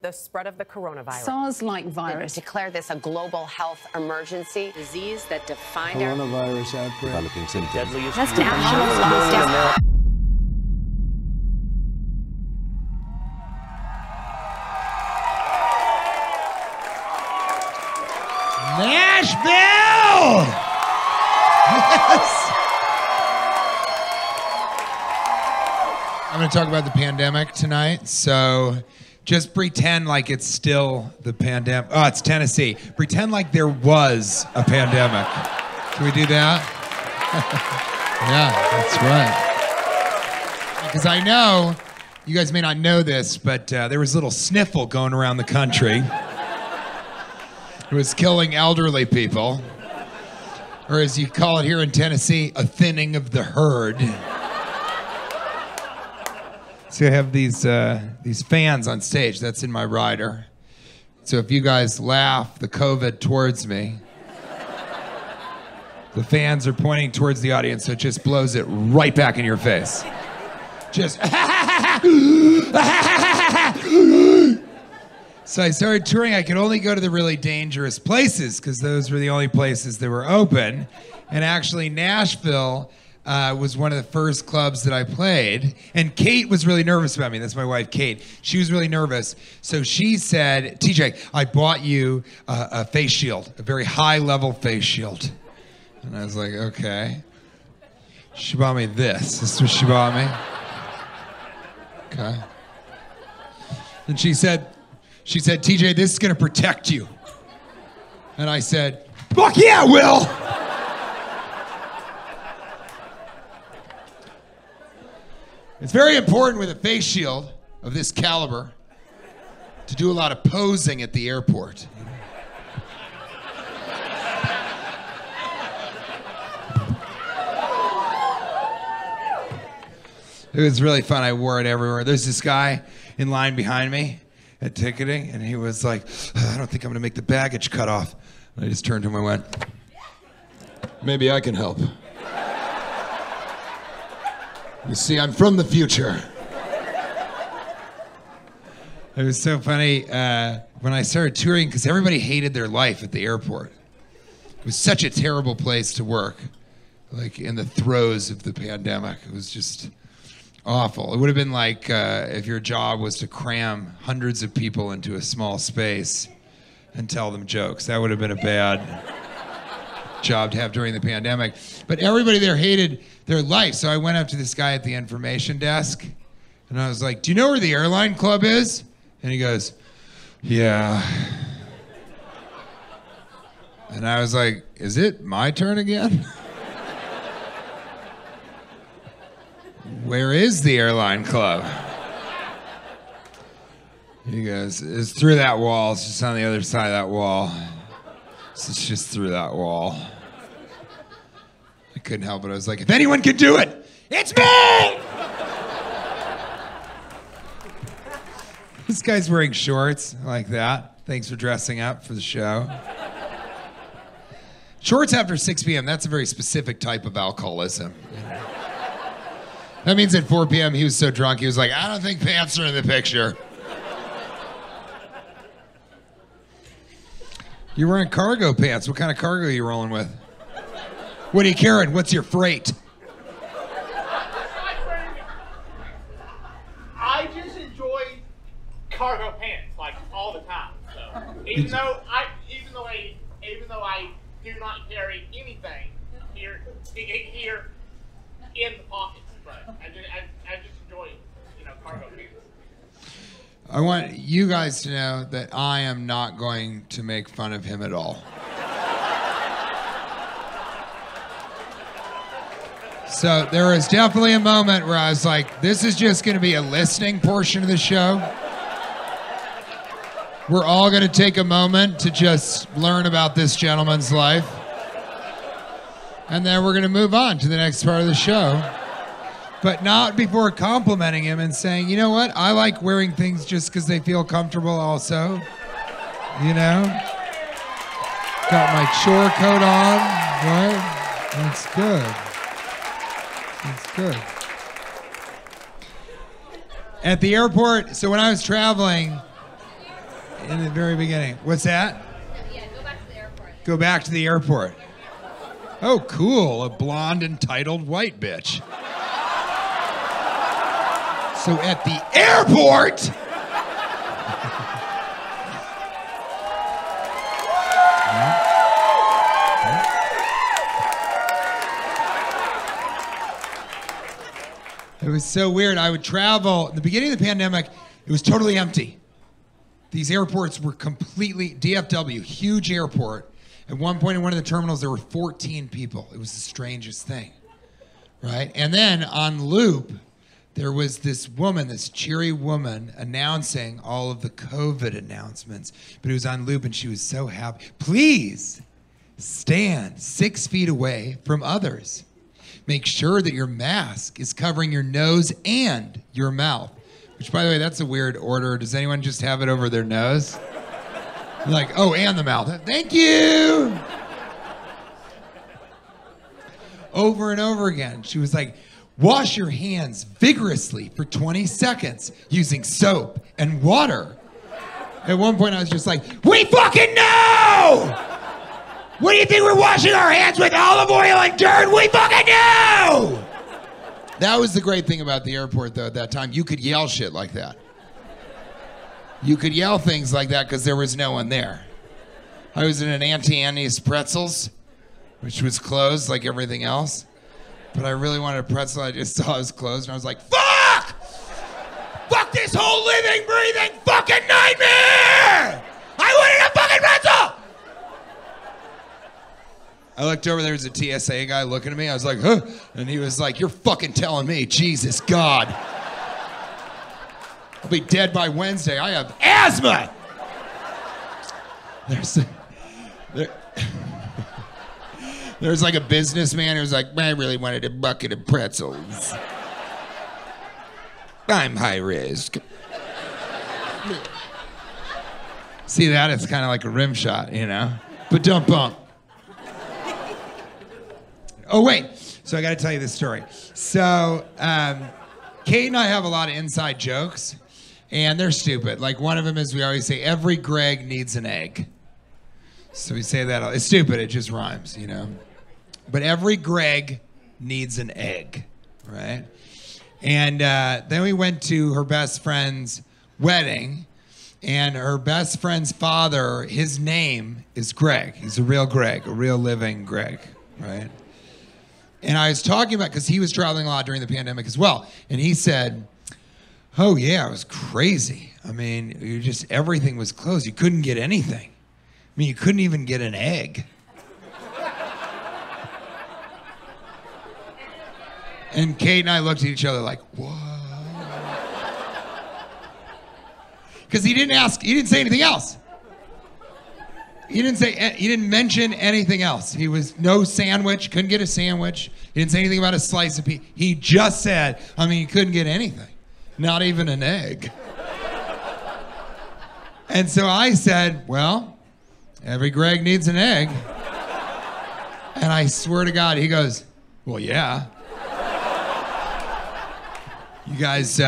the spread of the coronavirus. SARS-like virus. Declare this a global health emergency. Disease that defined coronavirus outbreak. Developing symptoms. deadliest That's national lockdown. Nashville! Yes! I'm going to talk about the pandemic tonight, so just pretend like it's still the pandemic. Oh, it's Tennessee. Pretend like there was a pandemic. Can we do that? Yeah, that's right. Because I know, you guys may not know this, but there was a little sniffle going around the country. It was killing elderly people, or as you call it here in Tennessee, a thinning of the herd. So I have these fans on stage. That's in my rider. So if you guys laugh the COVID towards me, the fans are pointing towards the audience, so it just blows it right back in your face. Just. So I started touring. I could only go to the really dangerous places because those were the only places that were open. And actually, Nashville was one of the first clubs that I played. And Kate was really nervous about me. That's my wife, Kate. She was really nervous. So she said, TJ, I bought you a face shield, a very high-level face shield. And I was like, okay. She bought me this. This is what she bought me. Okay. And she said, TJ, this is going to protect you. And I said, fuck yeah, it will. It's very important with a face shield of this caliber to do a lot of posing at the airport. It was really fun. I wore it everywhere. There's this guy in line behind me at ticketing, and he was like, I don't think I'm gonna make the baggage cut off. And I just turned to him and went, maybe I can help. You see, I'm from the future. It was so funny when I started touring, because everybody hated their life at the airport. It was such a terrible place to work, like in the throes of the pandemic. It was just awful. It would have been like if your job was to cram hundreds of people into a small space and tell them jokes. That would have been a bad job to have during the pandemic. But everybody there hated their life. So I went up to this guy at the information desk and I was like, do you know where the airline club is? And he goes, yeah. And I was like, is it my turn again? Where is the airline club? He goes, it's through that wall. It's just on the other side of that wall. So it's just through that wall. I couldn't help it. I was like, if anyone can do it, it's me! This guy's wearing shorts like that. Thanks for dressing up for the show. Shorts after 6 p.m., that's a very specific type of alcoholism. That means at 4 p.m. he was so drunk, he was like, I don't think pants are in the picture. You're wearing cargo pants. What kind of cargo are you rolling with? What are you carrying? What's your freight? I just enjoy cargo pants, like, all the time. So, even though I do not carry anything here in the pockets. But I just enjoy, cargo pants. I want you guys to know that I am not going to make fun of him at all. So there was definitely a moment where I was like, this is just going to be a listening portion of the show. We're all going to take a moment to just learn about this gentleman's life. And then we're going to move on to the next part of the show. But not before complimenting him and saying, you know what? I like wearing things just because they feel comfortable also. You know? Got my chore coat on, right? That's good. That's good. At the airport, so when I was traveling, in the very beginning. What's that? Yeah, go back to the airport. Go back to the airport. Oh, cool. A blonde, entitled white bitch. So at the airport. It was so weird. I would travel. In the beginning of the pandemic, it was totally empty. These airports were completely, DFW, huge airport. At one point in one of the terminals, there were 14 people. It was the strangest thing, right? And then on loop, there was this woman, this cheery woman, announcing all of the COVID announcements. But it was on loop, and she was so happy. Please stand 6 feet away from others. Make sure that your mask is covering your nose and your mouth. Which, by the way, that's a weird order. Does anyone just have it over their nose? Like, oh, and the mouth. Thank you. Over and over again. She was like, wash your hands vigorously for 20 seconds using soap and water. At one point, I was just like, we fucking know! What do you think we're washing our hands with? Olive oil and dirt? We fucking know! That was the great thing about the airport, though, at that time. You could yell shit like that. You could yell things like that because there was no one there. I was in an Auntie Annie's Pretzels, which was closed like everything else. But I really wanted a pretzel. I just saw it was closed, and I was like, fuck! Fuck this whole living, breathing fucking nightmare! I wanted a fucking pretzel! I looked over, there was a TSA guy looking at me. I was like, huh? And he was like, you're fucking telling me, Jesus God. I'll be dead by Wednesday. I have asthma! There's like a businessman who's like, I really wanted a bucket of pretzels. I'm high risk. See that? It's kind of like a rim shot, you know? But don't bump. Oh, wait. So I got to tell you this story. So Kate and I have a lot of inside jokes, and they're stupid. Like, one of them is we always say, every Greg needs an egg. So we say that. It's stupid. It just rhymes, you know? But every Greg needs an egg, right? And then we went to her best friend's wedding, and her best friend's father, his name is Greg. He's a real Greg, a real living Greg, right? And I was talking about, because he was traveling a lot during the pandemic as well, and he said, oh yeah, it was crazy. I mean, everything was closed. You couldn't get anything. I mean, you couldn't even get an egg. And Kate and I looked at each other like, what? Because he didn't say anything else. He didn't mention anything else. He was no sandwich, couldn't get a sandwich. He didn't say anything about a slice of pizza. He just said, I mean, he couldn't get anything, not even an egg. And so I said, well, every Greg needs an egg. And I swear to God, he goes, well, yeah. You guys,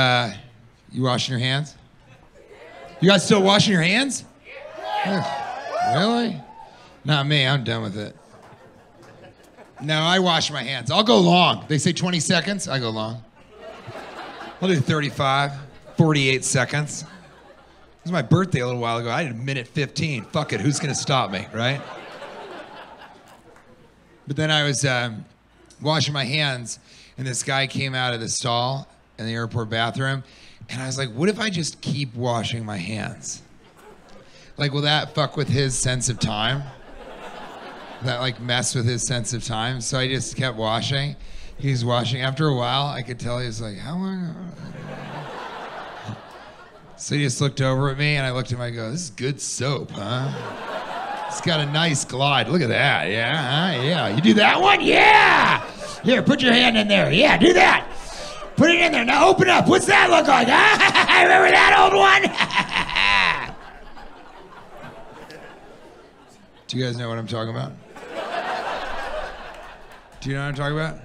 you washing your hands? You guys still washing your hands? Really? Not me, I'm done with it. No, I wash my hands. I'll go long. They say 20 seconds, I go long. I'll do 35, 48 seconds. It was my birthday a little while ago. I did a minute 15. Fuck it, who's gonna stop me, right? But then I was washing my hands, and this guy came out of the stall in the airport bathroom, and I was like, what if I just keep washing my hands? Like, will that fuck with his sense of time? Will that like mess with his sense of time? So I just kept washing. He was washing. After a while, I could tell he was like, how long? So he just looked over at me, and I looked at him, I go, this is good soap, huh? It's got a nice glide. Look at that, yeah, huh? Yeah. You do that one? Yeah! Here, put your hand in there. Yeah, do that. Put it in there. Now open up. What's that look like? Huh? Remember that old one? Do you guys know what I'm talking about? Do you know what I'm talking about?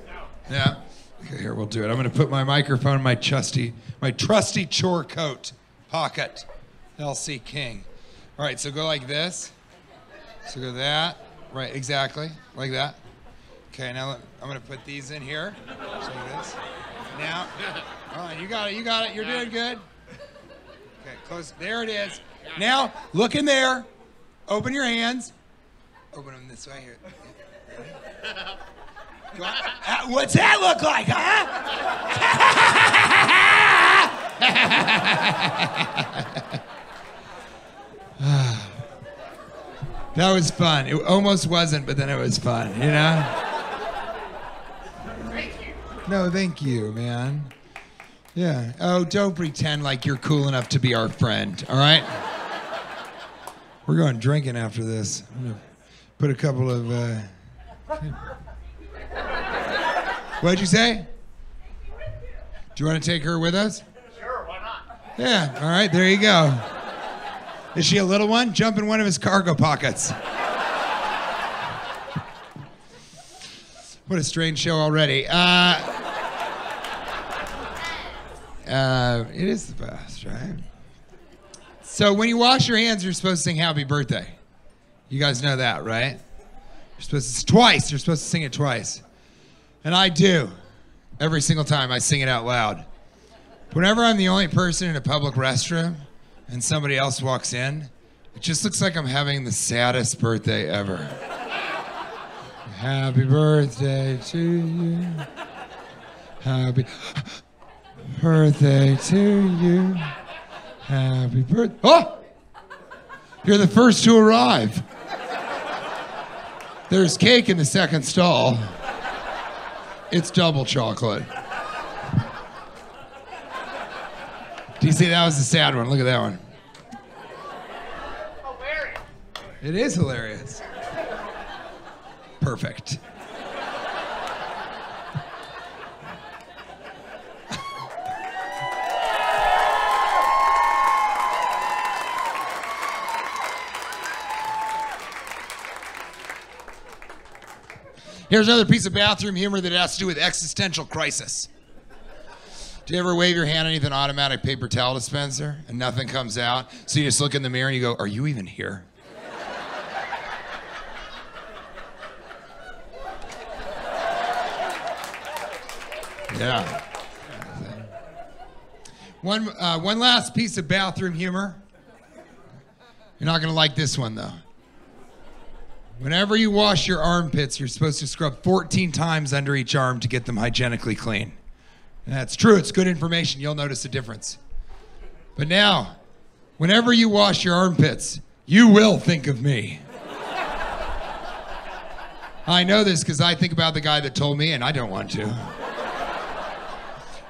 No. Yeah? Okay, here, we'll do it. I'm going to put my microphone in my trusty chore coat pocket. LC King. All right, so go like this. So go that. Right, exactly, like that. Okay, now I'm gonna put these in here. Just like this. Now, all right, you got it, you're doing good. Okay, close, there it is. Now, look in there. Open your hands. Open them this way here. What's that look like, huh? That was fun. It almost wasn't, but then it was fun, you know? Thank you. No, thank you, man. Yeah. Oh, don't pretend like you're cool enough to be our friend, all right? We're going drinking after this. I'm gonna put a couple of, What'd you say? Do you want to take her with us? Sure, why not? Yeah, all right, there you go. Is she a little one? Jump in one of his cargo pockets. What a strange show already. It is the best, right? So when you wash your hands, you're supposed to sing happy birthday. You guys know that, right? You're supposed to twice. You're supposed to sing it twice. And I do. Every single time I sing it out loud. Whenever I'm the only person in a public restroom and somebody else walks in, it just looks like I'm having the saddest birthday ever. Happy birthday to you. Happy birthday to you. Happy birthday. Oh! You're the first to arrive. There's cake in the second stall. It's double chocolate. Do you see that was the sad one? Look at that one. Hilarious. It is hilarious. Perfect. Here's another piece of bathroom humor that has to do with existential crisis. Do you ever wave your hand underneath an automatic paper towel dispenser and nothing comes out? So you just look in the mirror and you go, are you even here? Yeah. One last piece of bathroom humor. You're not going to like this one, though. Whenever you wash your armpits, you're supposed to scrub 14 times under each arm to get them hygienically clean. And that's true. It's good information. You'll notice a difference. But now, whenever you wash your armpits, you will think of me. I know this because I think about the guy that told me, and I don't want to.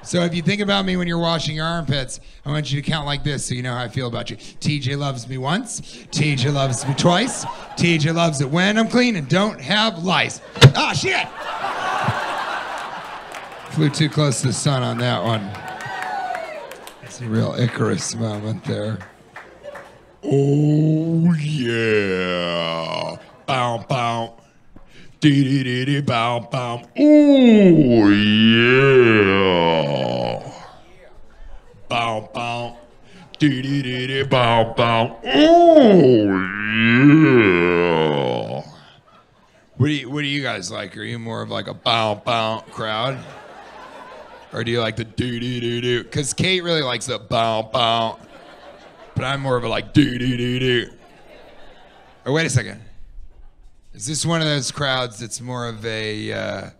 So if you think about me when you're washing your armpits, I want you to count like this so you know how I feel about you. TJ loves me once. TJ loves me twice. TJ loves it when I'm clean and don't have lice. Ah, shit! Flew too close to the sun on that one. It's a real Icarus moment there. Oh, yeah. Bow, bow. Dee-dee-dee-dee, bow, bow. Oh, yeah. Bow, bow. Dee-dee-dee-dee, bow, bow. Oh, yeah. What do you guys like? Are you more of like a bow, bow crowd? Or do you like the doo-doo-doo-doo? Because Kate really likes the bow, bow. But I'm more of a like doo-doo-doo-doo. Or wait a second. Is this one of those crowds that's more of a, Yes,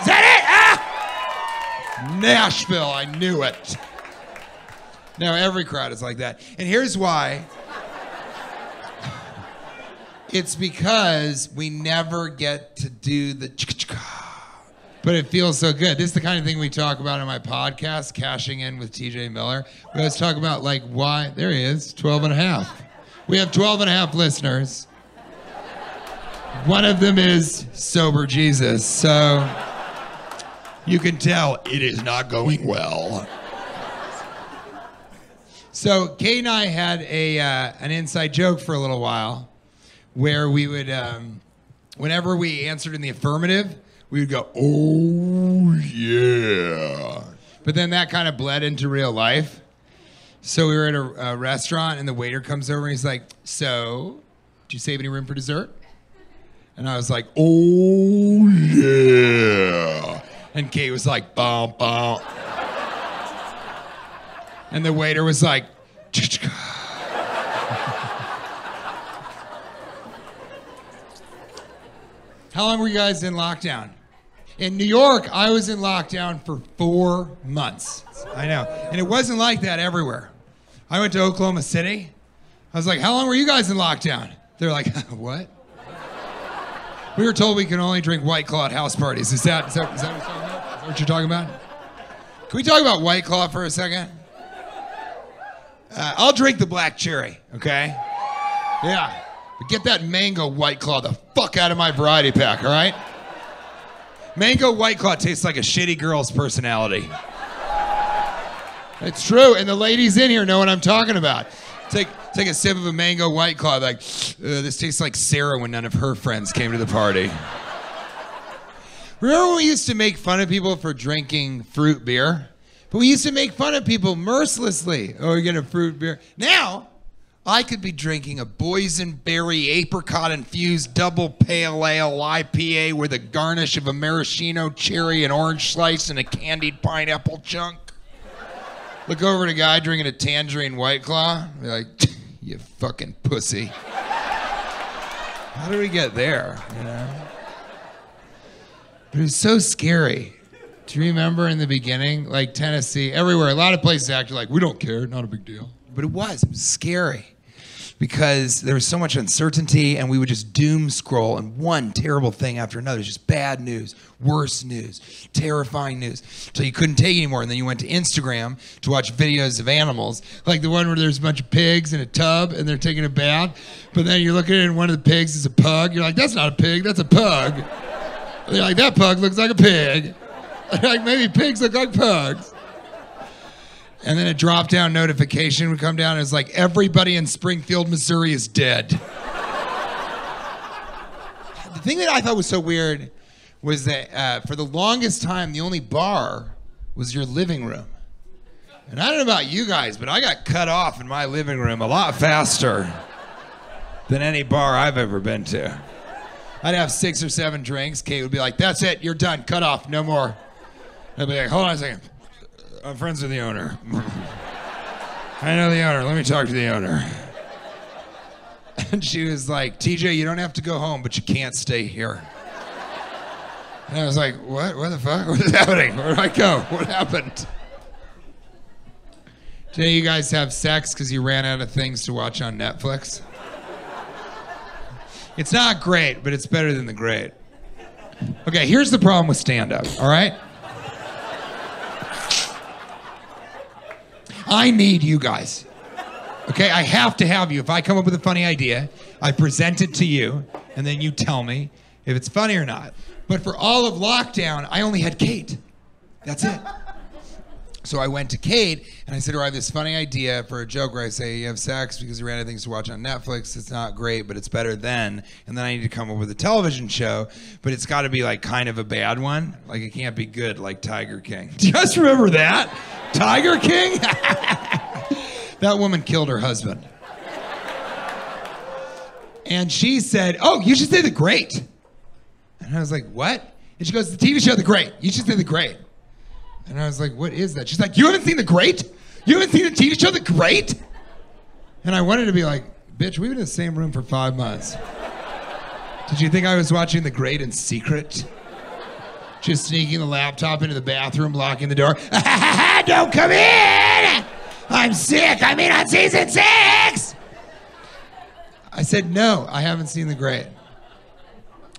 is that it? Ah! Nashville, I knew it. No, every crowd is like that. And here's why. It's because we never get to do the but it feels so good. This is the kind of thing we talk about on my podcast, Cashing In with TJ Miller. We always talk about like why, there he is, 12 and a half. We have 12 and a half listeners. One of them is Sober Jesus, so you can tell it is not going well. So Kate and I had an inside joke for a little while where we would, whenever we answered in the affirmative, we would go, oh yeah. But then that kind of bled into real life. So we were at a restaurant, and the waiter comes over, and he's like, so, did you save any room for dessert? And I was like, oh, yeah. And Kate was like, bum, bum. And the waiter was like, how long were you guys in lockdown? In New York, I was in lockdown for 4 months. I know. And it wasn't like that everywhere. I went to Oklahoma City. I was like, how long were you guys in lockdown? They're like, what? We were told we can only drink White Claw at house parties. Is that what you're talking about? Is that what you're talking about? Can we talk about White Claw for a second? I'll drink the black cherry, okay? Yeah. But get that mango White Claw the fuck out of my variety pack, all right? Mango White Claw tastes like a shitty girl's personality. It's true, and the ladies in here know what I'm talking about. Take a sip of a mango White Claw, like, this tastes like Sarah when none of her friends came to the party. Remember when we used to make fun of people for drinking fruit beer? But we used to make fun of people mercilessly. Oh, you're getting a fruit beer. Now, I could be drinking a boysenberry apricot-infused double pale ale IPA with a garnish of a maraschino cherry, an orange slice, and a candied pineapple chunk. Look over at a guy drinking a tangerine White Claw. Be like, you fucking pussy. How did we get there, you know? But it was so scary. Do you remember in the beginning, like Tennessee, everywhere, a lot of places acted like, we don't care, not a big deal. But it was scary. Because there was so much uncertainty, and we would just doom scroll, and one terrible thing after another, just bad news, worse news, terrifying news, until you couldn't take it anymore. And then you went to Instagram to watch videos of animals, like the one where there's a bunch of pigs in a tub, and they're taking a bath, but then you're looking at it, and one of the pigs is a pug. You're like, that's not a pig, that's a pug. And they're like, that pug looks like a pig. Like, maybe pigs look like pugs. And then a drop-down notification would come down, and it's like, everybody in Springfield, Missouri is dead. The thing that I thought was so weird was that for the longest time, the only bar was your living room. And I don't know about you guys, but I got cut off in my living room a lot faster than any bar I've ever been to. I'd have 6 or 7 drinks. Kate would be like, that's it, you're done, cut off, no more. I'd be like, hold on a second. I'm friends with the owner. I know the owner. Let me talk to the owner. And she was like, TJ, you don't have to go home, but you can't stay here. And I was like, what? What the fuck? What is happening? Where did I go? What happened? Did you guys have sex because you ran out of things to watch on Netflix? It's not great, but it's better than the great. Okay, here's the problem with stand-up, all right? I need you guys. Okay, I have to have you. If I come up with a funny idea, I present it to you, and then you tell me if it's funny or not. But for all of lockdown, I only had Kate. That's it. So I went to Kate, and I said to her, I have this funny idea for a joke where I say, you have sex because you ran out of things to watch on Netflix. It's not great, but it's better than. And then I need to come up with a television show, but it's got to be like kind of a bad one. Like it can't be good, like Tiger King. Do you guys remember that? Tiger King? That woman killed her husband. And she said, oh, you should say The Great. And I was like, what? And she goes, the TV show The Great. You should say The Great. And I was like, what is that? She's like, you haven't seen The Great? You haven't seen the TV show The Great? And I wanted to be like, bitch, we've been in the same room for 5 months. Did you think I was watching The Great in secret? Just sneaking the laptop into the bathroom, locking the door. Don't come in! I'm sick. I'm in on season 6! I said, no, I haven't seen The Great.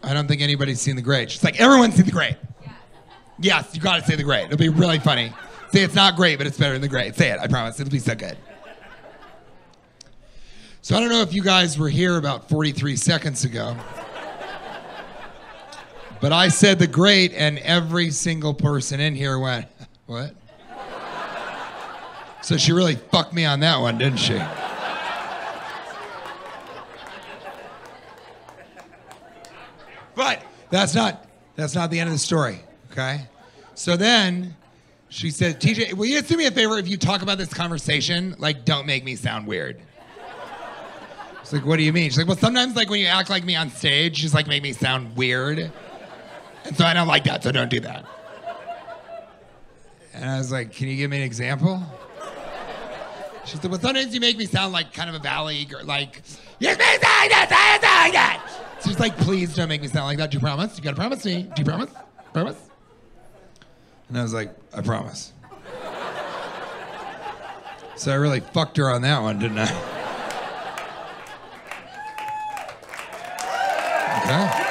I don't think anybody's seen The Great. She's like, everyone's seen The Great. Yes, you gotta say The Great. It'll be really funny. Say it's not great, but it's better than The Great. Say it, I promise. It'll be so good. So I don't know if you guys were here about 43 seconds ago. But I said The Great, and every single person in here went, what? So she really fucked me on that one, didn't she? But that's not the end of the story, okay? So then She said, TJ, will you just do me a favor if you talk about this conversation, like, don't make me sound weird. It's like, what do you mean? She's like, well, sometimes, like, when you act like me on stage, just, like, make me sound weird. And so I don't like that, so don't do that. And I was like, can you give me an example? She said, well, sometimes you make me sound like kind of a valley girl, like, you make me sound like that. So she's like, please don't make me sound like that. Do you promise? You gotta promise me. Do you promise? Promise? And I was like, I promise. So I really fucked her on that one, didn't I? Okay.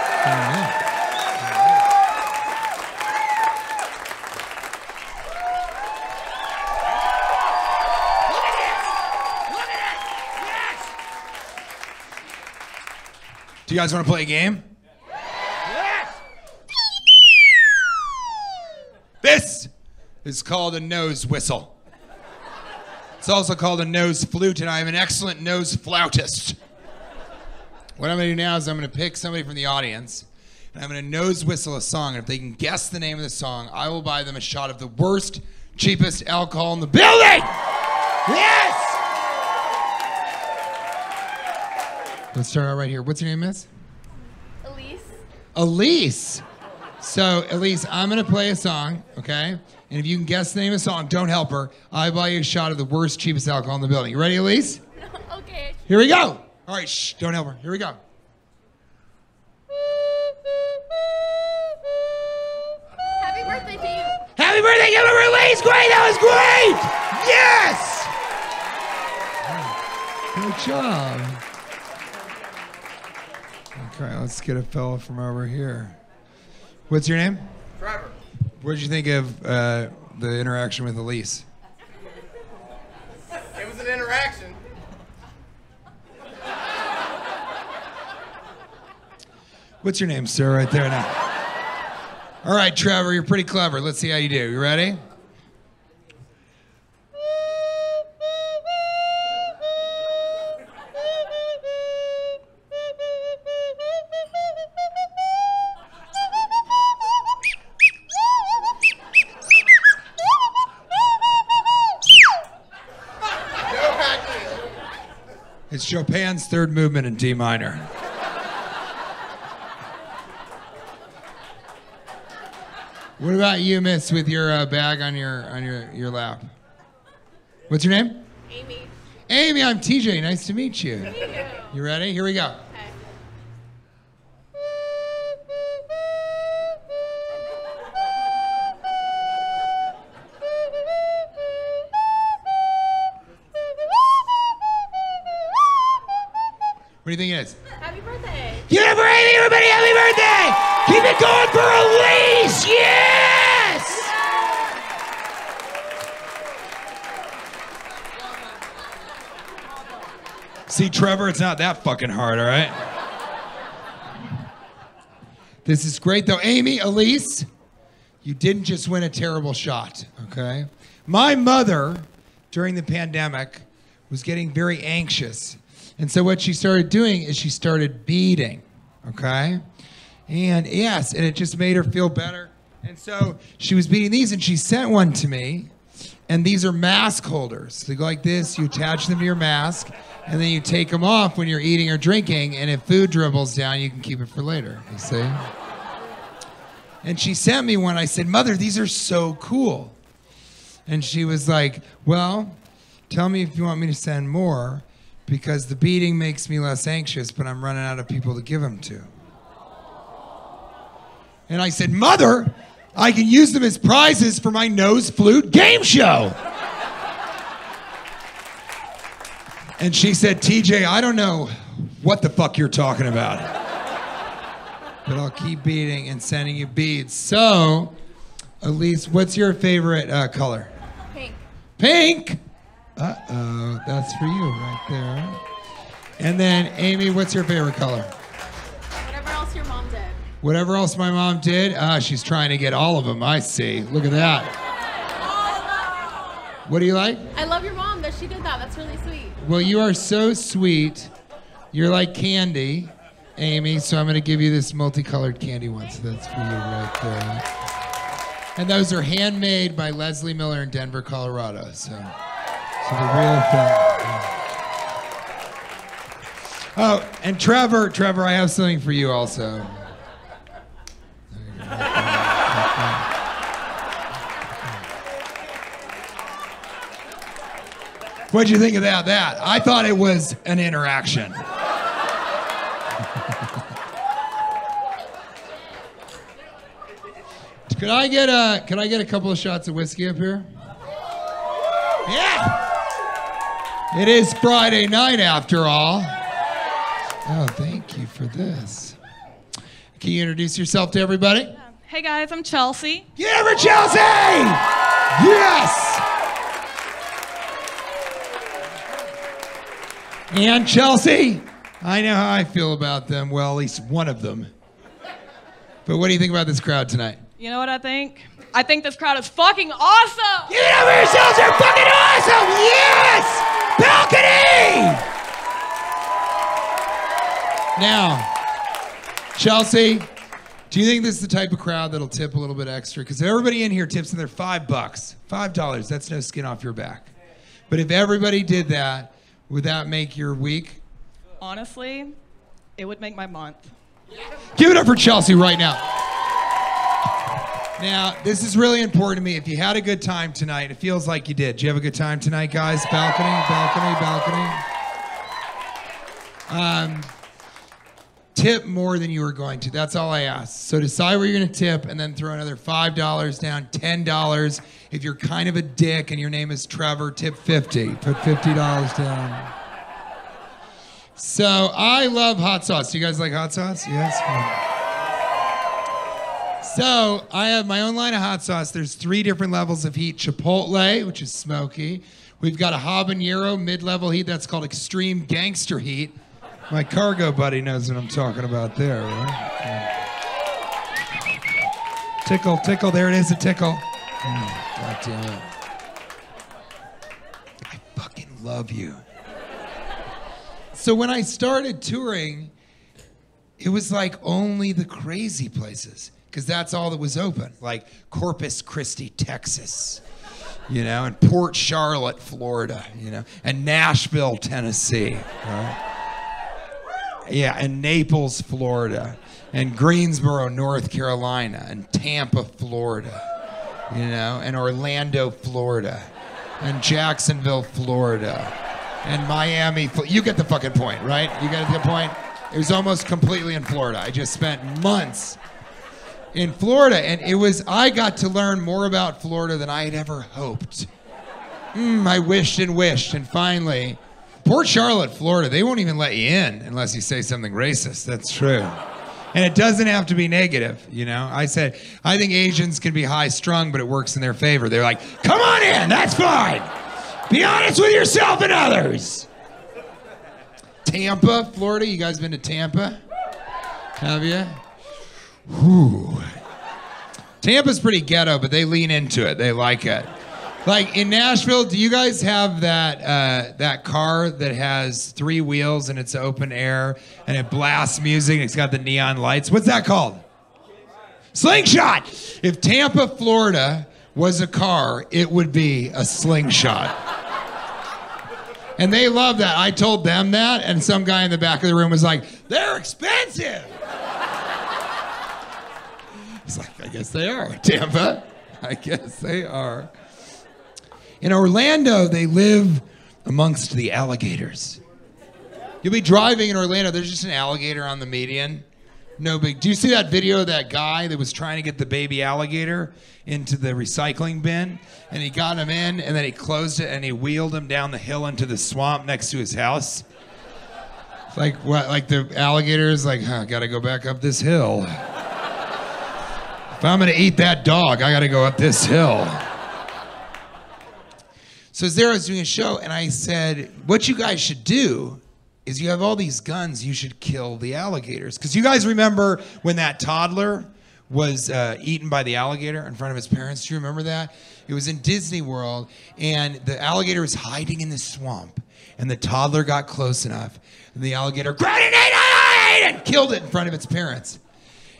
Do you guys want to play a game? Yes! This is called a nose whistle. It's also called a nose flute, and I am an excellent nose flautist. What I'm going to do now is I'm going to pick somebody from the audience, and I'm going to nose whistle a song, and if they can guess the name of the song, I will buy them a shot of the worst, cheapest alcohol in the building! Yes! Let's start out right here. What's your name, miss? Elise. Elise. So, Elise, I'm going to play a song, okay? And if you can guess the name of the song, don't help her. I buy you a shot of the worst, cheapest alcohol in the building. You ready, Elise? Okay. Here we go. All right, shh, don't help her. Here we go. Happy birthday to you. Happy birthday, give her Elise. Great, that was great. Yes. Good job. Okay, let's get a fella from over here. What's your name? Trevor. What did you think of the interaction with Elise? It was an interaction. What's your name, sir, right there now? All right, Trevor, you're pretty clever. Let's see how you do. You ready? It's Chopin's third movement in D minor. What about you, miss, with your bag on your lap? What's your name? Amy. Amy, I'm TJ. Nice to meet you. You ready? Here we go. Okay. What do you think it is? Happy birthday. Give it for Amy, everybody! Happy birthday! Keep it going for Elise! Yes! See, Trevor, it's not that fucking hard, all right? This is great, though. Amy, Elise, you didn't just win a terrible shot, okay? My mother, during the pandemic, was getting very anxious. And so what she started doing is she started beading, okay? And yes, and it just made her feel better. And so she was beading these, and she sent one to me. And these are mask holders. They go like this, you attach them to your mask, and then you take them off when you're eating or drinking, and if food dribbles down, you can keep it for later, you see? And she sent me one. I said, Mother, these are so cool. And she was like, well, tell me if you want me to send more, because the beating makes me less anxious, but I'm running out of people to give them to. And I said, Mother, I can use them as prizes for my nose flute game show. And she said, TJ, I don't know what the fuck you're talking about, but I'll keep beating and sending you beads. So, Elise, what's your favorite color? Pink. Pink? Uh-oh, that's for you right there. And then, Amy, what's your favorite color? Whatever else your mom did. Whatever else my mom did? She's trying to get all of them, I see. Look at that. What do you like? I love your mom that she did that. That's really sweet. Well, you are so sweet. You're like candy, Amy, so I'm going to give you this multicolored candy one. So that's for you right there. And those are handmade by Leslie Miller in Denver, Colorado. So the real thing. Oh, and Trevor, I have something for you also. What'd you think of that? I thought it was an interaction. Could I get a couple of shots of whiskey up here? Yeah. It is Friday night after all. Oh, thank you for this. Can you introduce yourself to everybody? Hey guys, I'm Chelsea. Get over Chelsea! Yes! And Chelsea, I know how I feel about them. Well, at least one of them. But what do you think about this crowd tonight? You know what I think? I think this crowd is fucking awesome! Get over yourselves, they're fucking awesome! Yes! Balcony! Now, Chelsea, do you think this is the type of crowd that'll tip a little bit extra? Because everybody in here tips in their $5. $5, that's no skin off your back. But if everybody did that, would that make your week? Honestly, it would make my month. Give it up for Chelsea right now. Now, this is really important to me. If you had a good time tonight, it feels like you did. Did you have a good time tonight, guys? Balcony. Tip more than you were going to. That's all I ask. So decide where you're going to tip and then throw another $5 down, $10. If you're kind of a dick and your name is Trevor, tip 50. Put $50 down. So I love hot sauce. Do you guys like hot sauce? Yes? So I have my own line of hot sauce. There's 3 different levels of heat. Chipotle, which is smoky. We've got a habanero, mid-level heat. That's called extreme gangster heat. My cargo buddy knows what I'm talking about there, right? Tickle, tickle. There it is, a tickle. God damn it. I fucking love you. So when I started touring, it was like only the crazy places, because that's all that was open. Like Corpus Christi, Texas, you know, and Port Charlotte, Florida, you know, and Nashville, Tennessee, right? Yeah, and Naples, Florida, and Greensboro, North Carolina, and Tampa, Florida, you know, and Orlando, Florida, and Jacksonville, Florida, and Miami. You get the fucking point, right? You get the point? It was almost completely in Florida. I just spent months in Florida, and I got to learn more about Florida than I had ever hoped. I wished, and finally, Port Charlotte, Florida, they won't even let you in unless you say something racist. That's true. And it doesn't have to be negative, you know? I said, I think Asians can be high-strung, but it works in their favor. They're like, come on in, that's fine. Be honest with yourself and others. Tampa, Florida, you guys been to Tampa? Have you? Whew. Tampa's pretty ghetto, but they lean into it. They like it. Like in Nashville, do you guys have that car that has 3 wheels and it's open air and it blasts music and it's got the neon lights? What's that called? Slingshot! If Tampa, Florida was a car, it would be a slingshot. And they love that. I told them that, and some guy in the back of the room was like, they're expensive! It's like, I guess they are, Tampa. I guess they are. In Orlando, they live amongst the alligators. You'll be driving in Orlando, there's just an alligator on the median. No big. Do you see that video of that guy that was trying to get the baby alligator into the recycling bin? And he got him in, and then he closed it, and he wheeled him down the hill into the swamp next to his house. It's like what? Like the alligator is like, gotta go back up this hill. If I'm gonna eat that dog, I gotta go up this hill. So Zara was doing a show, and I said, what you guys should do is you have all these guns, you should kill the alligators. Because you guys remember when that toddler was eaten by the alligator in front of his parents? Do you remember that? It was in Disney World, and the alligator was hiding in the swamp, and the toddler got close enough, and the alligator grabbed it and killed it in front of its parents.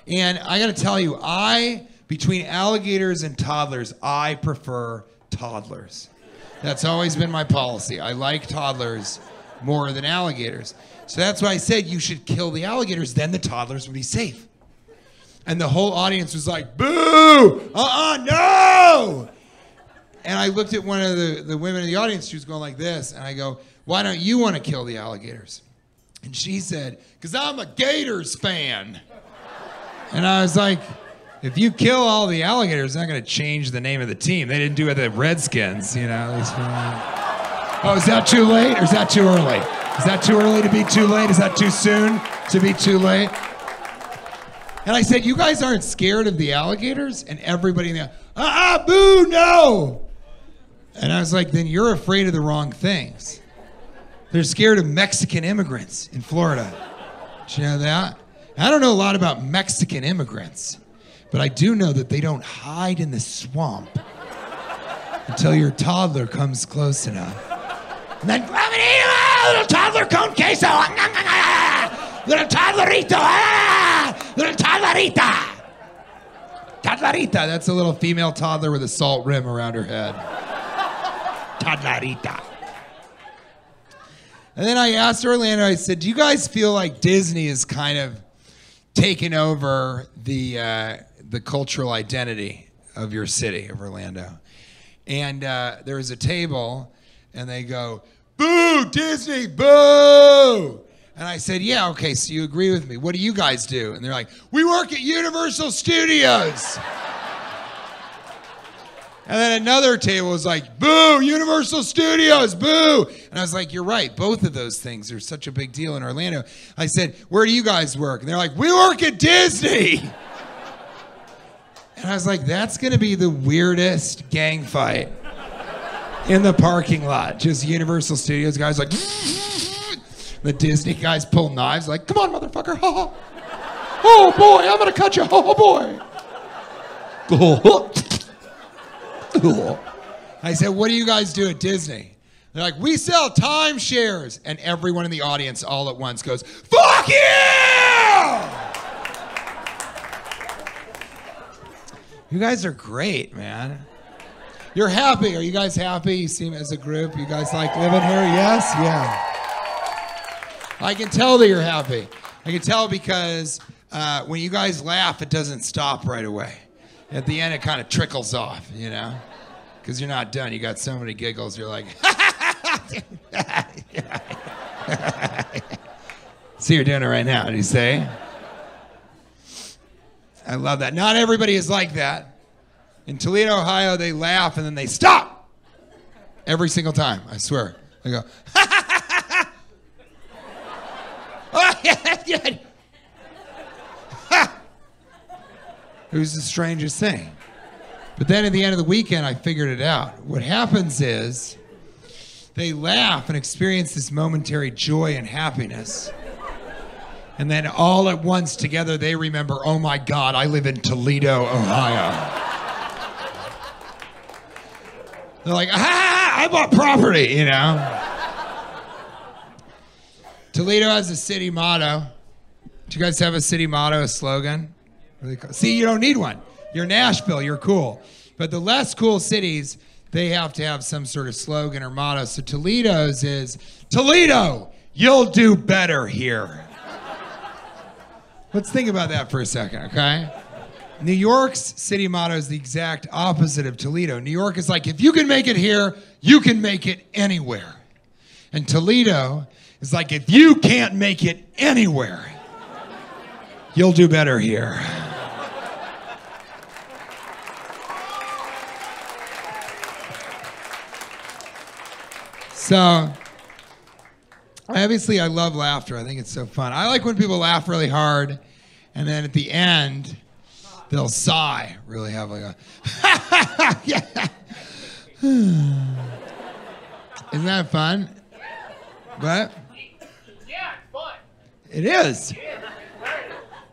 And I gotta tell you, I Between alligators and toddlers, I prefer toddlers. That's always been my policy. I like toddlers more than alligators. So that's why I said you should kill the alligators, then the toddlers would be safe. And the whole audience was like, boo! No! And I looked at one of the women in the audience, she was going like this, and I go, why don't you want to kill the alligators? And she said, because I'm a Gators fan. And I was like, if you kill all the alligators, it's not going to change the name of the team. They didn't do it the Redskins, you know. Oh, is that too late or is that too early? Is that too early to be too late? Is that too soon to be too late? And I said, you guys aren't scared of the alligators? And everybody in the boo, no! And I was like, then you're afraid of the wrong things. They're scared of Mexican immigrants in Florida. Did you know that? I don't know a lot about Mexican immigrants, but I do know that they don't hide in the swamp until your toddler comes close enough. And then, little toddler con queso, little toddlerito, little toddlerita. Toddlerita, that's a little female toddler with a salt rim around her head. Toddlerita. And then I asked Orlando, I said, do you guys feel like Disney is kind of taken over the cultural identity of your city, of Orlando? And there was a table, and they go, boo, Disney, boo! And I said, yeah, okay, so you agree with me. What do you guys do? And they're like, we work at Universal Studios. And then another table was like, boo, Universal Studios, boo. And I was like, you're right. Both of those things are such a big deal in Orlando. I said, where do you guys work? And they're like, we work at Disney. And I was like, that's going to be the weirdest gang fight in the parking lot. Just Universal Studios guys like, the Disney guys pull knives like, come on, motherfucker. Oh, boy, I'm going to cut you. Oh, boy. I said, what do you guys do at Disney? They're like, we sell timeshares. And everyone in the audience all at once goes, fuck you! You guys are great, man. You're happy. Are you guys happy? You seem as a group. You guys like living here? Yes? Yeah. I can tell that you're happy. I can tell because when you guys laugh, it doesn't stop right away. At the end, it kind of trickles off, you know? Because you're not done. You got so many giggles. You're like, see, you're doing it right now. Did you say? I love that. Not everybody is like that. In Toledo, Ohio, they laugh and then they stop. Every single time, I swear. They go, oh, yeah, that's good. It was the strangest thing. But then at the end of the weekend, I figured it out. What happens is they laugh and experience this momentary joy and happiness. And then all at once together, they remember, oh my God, I live in Toledo, Ohio. They're like, I bought property, you know? Toledo has a city motto. Do you guys have a city motto, a slogan? See, you don't need one. You're Nashville, you're cool. But the less cool cities, they have to have some sort of slogan or motto. So Toledo's is, Toledo, you'll do better here. Let's think about that for a second, okay? New York's city motto is the exact opposite of Toledo. New York is like, if you can make it here, you can make it anywhere. And Toledo is like, if you can't make it anywhere, you'll do better here. So, obviously I love laughter. I think it's so fun. I like when people laugh really hard, and then at the end, they'll sigh really heavily. Yeah. Isn't that fun? What? Yeah, it's fun. It is.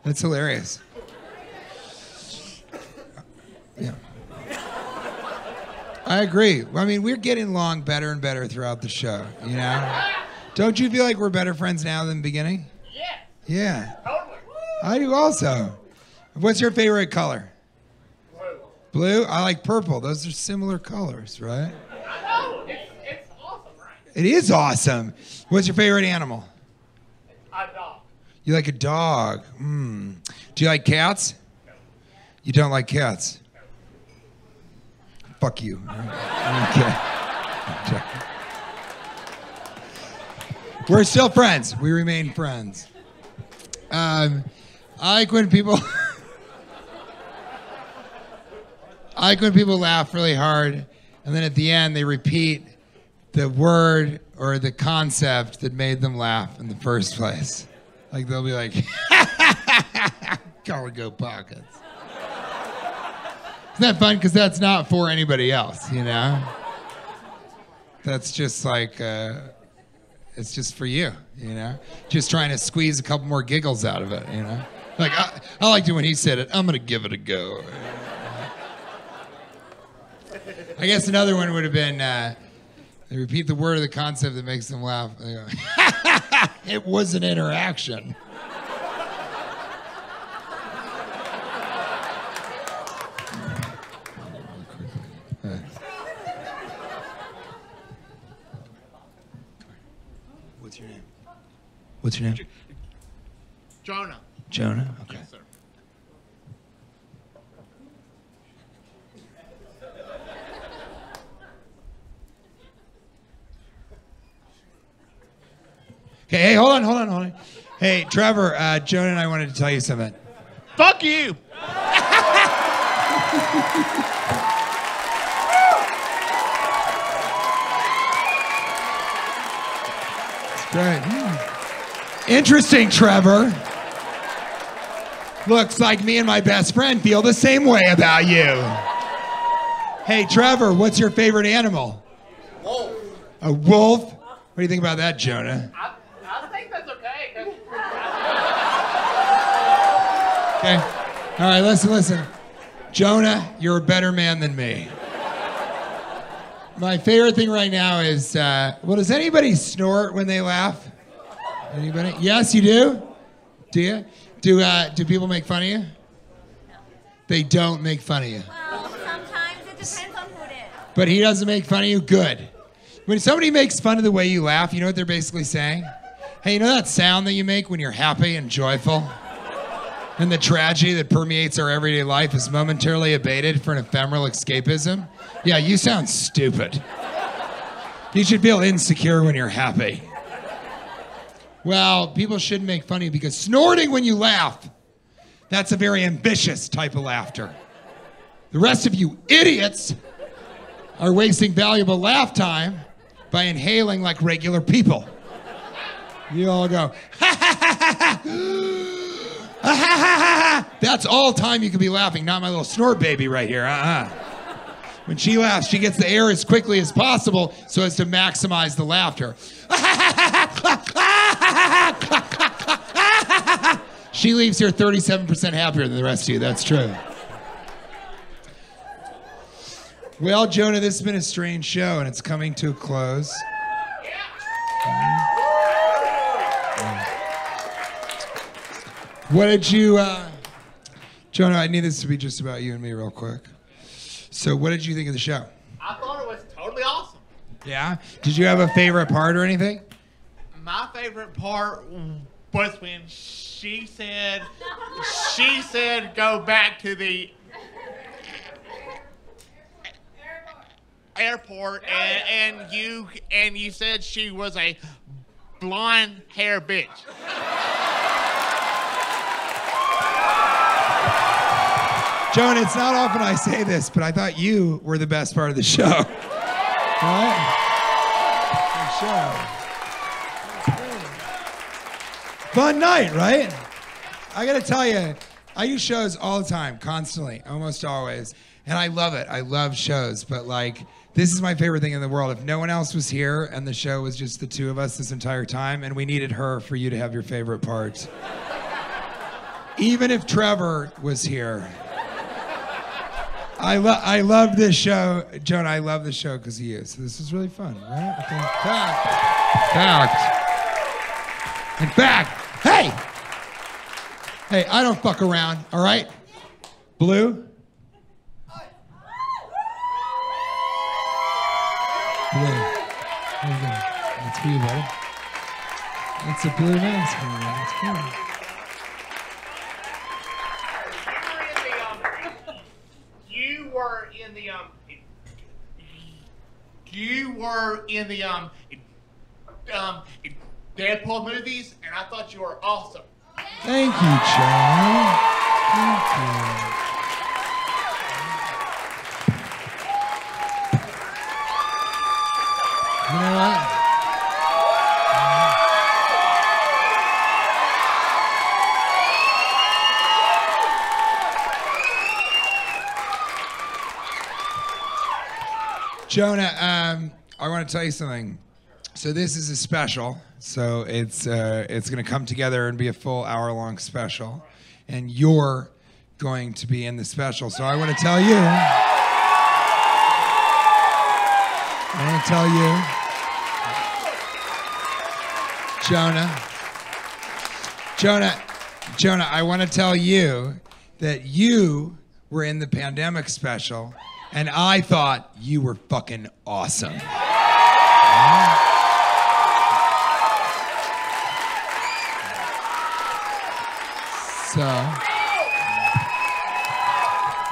That's hilarious. Yeah. I agree. I mean, we're getting along better and better throughout the show, you know? Don't you feel like we're better friends now than the beginning? Yeah. Yeah. Totally. I do also. What's your favorite color? Blue? I like purple. Those are similar colors, right? I know. It's awesome, right? It is awesome. What's your favorite animal? A dog. You like a dog. Do you like cats? No. You don't like cats? No. Fuck you. Okay. We're still friends. We remain friends. I like when people laugh really hard, and then at the end they repeat the word or the concept that made them laugh in the first place. Like they'll be like, "Cargo pockets." Isn't that fun? Because that's not for anybody else, you know? That's just like, it's just for you, you know? Just trying to squeeze a couple more giggles out of it, you know? Like, I liked it when he said it. I'm going to give it a go. I guess another one would have been, they repeat the word or the concept that makes them laugh. They go, it was an interaction. What's your name? What's your name? Jonah. Jonah? Okay. Yes, sir. Okay, hey, hold on. Hey, Trevor, Jonah and I wanted to tell you something. Fuck you. Great. Interesting, Trevor. Looks like me and my best friend feel the same way about you. Hey, Trevor, what's your favorite animal? Wolf. A wolf? What do you think about that, Jonah? I think that's okay. Okay. All right, listen. Jonah, you're a better man than me. My favorite thing right now is, well, does anybody snort when they laugh? Anybody? Yes, you do? Do you? Do people make fun of you? No. They don't make fun of you. Well, sometimes it depends on who it is. But he doesn't make fun of you? Good. When somebody makes fun of the way you laugh, you know what they're basically saying? Hey, you know that sound that you make when you're happy and joyful? And the tragedy that permeates our everyday life is momentarily abated for an ephemeral escapism? Yeah, you sound stupid. You should feel insecure when you're happy. Well, people shouldn't make fun of you because snorting when you laugh, that's a very ambitious type of laughter. The rest of you idiots are wasting valuable laugh time by inhaling like regular people. You all go, ha ha ha ha ha. That's all time you could be laughing, not my little snort baby right here. When she laughs, she gets the air as quickly as possible so as to maximize the laughter. She leaves here 37% happier than the rest of you. That's true. Well, Jonah, this has been a strange show, and it's coming to a close. What did you, Jonah, I need this to be just about you and me real quick. So what did you think of the show? I thought it was totally awesome. Yeah? Did you have a favorite part or anything? My favorite part was when she said go back to the airport and you said she was a blonde hair bitch. Jonah, it's not often I say this, but I thought you were the best part of the show. Right? Good show. Fun night, right? I gotta tell you, I do shows all the time, constantly, almost always. And I love it. I love shows, but like, this is my favorite thing in the world. If no one else was here and the show was just the two of us this entire time, and we needed her for you to have your favorite part. Even if Trevor was here. I love this show. Jonah, I love this show because of you. So this is really fun, right? In fact, hey, I don't fuck around, all right? Blue, That's for you, buddy. That's a blue mask for you. That's cool. You were in the Deadpool movies, and I thought you were awesome. Thank you, John. Thank you. You know what? Jonah, I want to tell you something. So this is a special. So it's going to come together and be a full hour-long special, and you're going to be in the special. So I want to tell you. Jonah, I want to tell you that you were in the pandemic special, and I thought you were fucking awesome. So,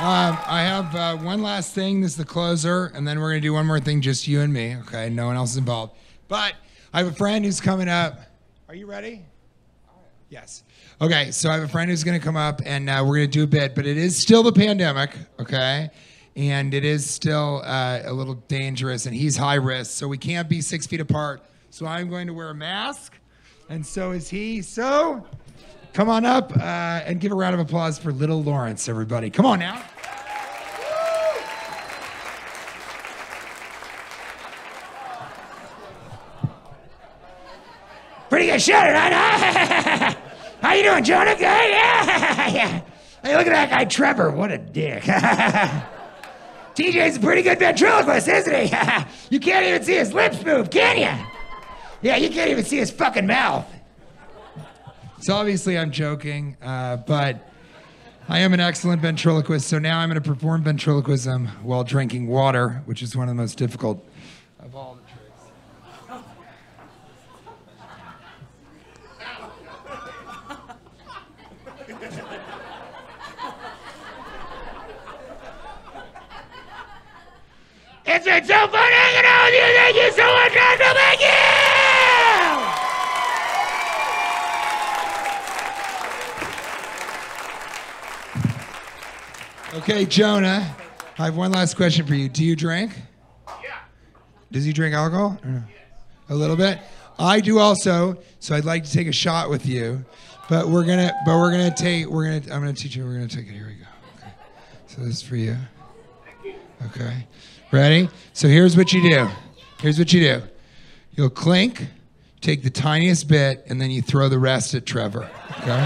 I have one last thing. This is the closer, and then we're going to do one more thing, just you and me, okay? No one else is involved. But I have a friend who's coming up. Are you ready? Yes. Okay, so I have a friend who's going to come up, and we're going to do a bit, but it is still the pandemic, okay? And it is still a little dangerous, and he's high risk, so we can't be 6 feet apart. So I'm going to wear a mask, and so is he. So come on up and give a round of applause for little Lawrence, everybody. Come on now. Pretty good shot, right? How you doing, Jonah? Good? Yeah. Hey, look at that guy, Trevor. What a dick. TJ's a pretty good ventriloquist, isn't he? You can't even see his lips move, can you? Yeah, you can't even see his fucking mouth. So obviously I'm joking, but I am an excellent ventriloquist, so now I'm going to perform ventriloquism while drinking water, which is one of the most difficult of all the tricks. It's been so fun hanging out with you. Thank you so much, Rachel. Thank you. Okay, Jonah, I have one last question for you. Do you drink? Yeah. Does he drink alcohol? Or no? A little bit. I do also. So I'd like to take a shot with you, but I'm gonna teach you. We're gonna take it. Here we go. Okay. So this is for you. Okay. Ready? So here's what you do. You'll clink, take the tiniest bit, and then you throw the rest at Trevor. Okay?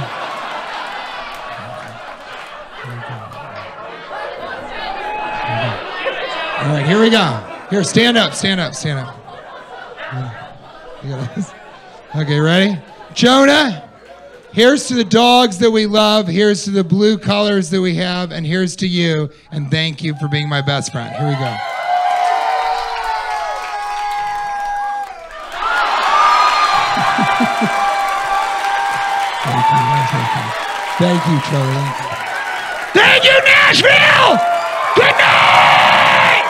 All right, here we go. Here, stand up. You got this? Okay, ready? Jonah, here's to the dogs that we love, here's to the blue colors that we have, and here's to you, and thank you for being my best friend. Here we go. Thank you, Trevor. Thank you, Nashville! Good night!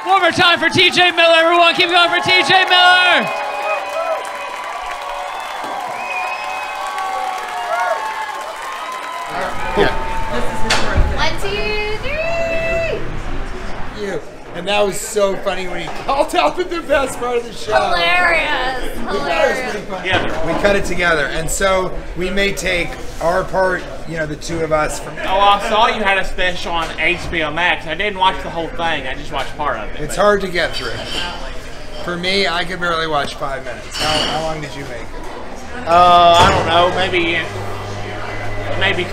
One more time for TJ Miller, everyone. Keep going for TJ Miller. One, two, three. You. And that was so funny when he called out the best part of the show. Hilarious. Yeah. We cut it together, and so we may take our part, the two of us from. Oh, I saw you had a special on HBO Max. I didn't watch the whole thing. I just watched part of it. It's hard to get through. For me, I could barely watch 5 minutes. How long did you make it? I don't know. Maybe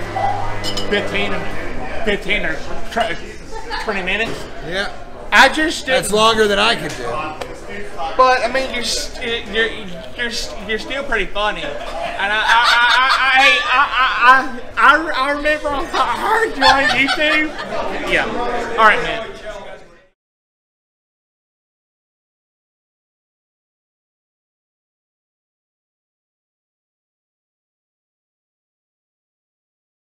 15 or 20 minutes. Yeah. I just didn't. That's longer than I could do. But I mean, you're still pretty funny. And I remember I heard you on YouTube. Yeah. All right, man.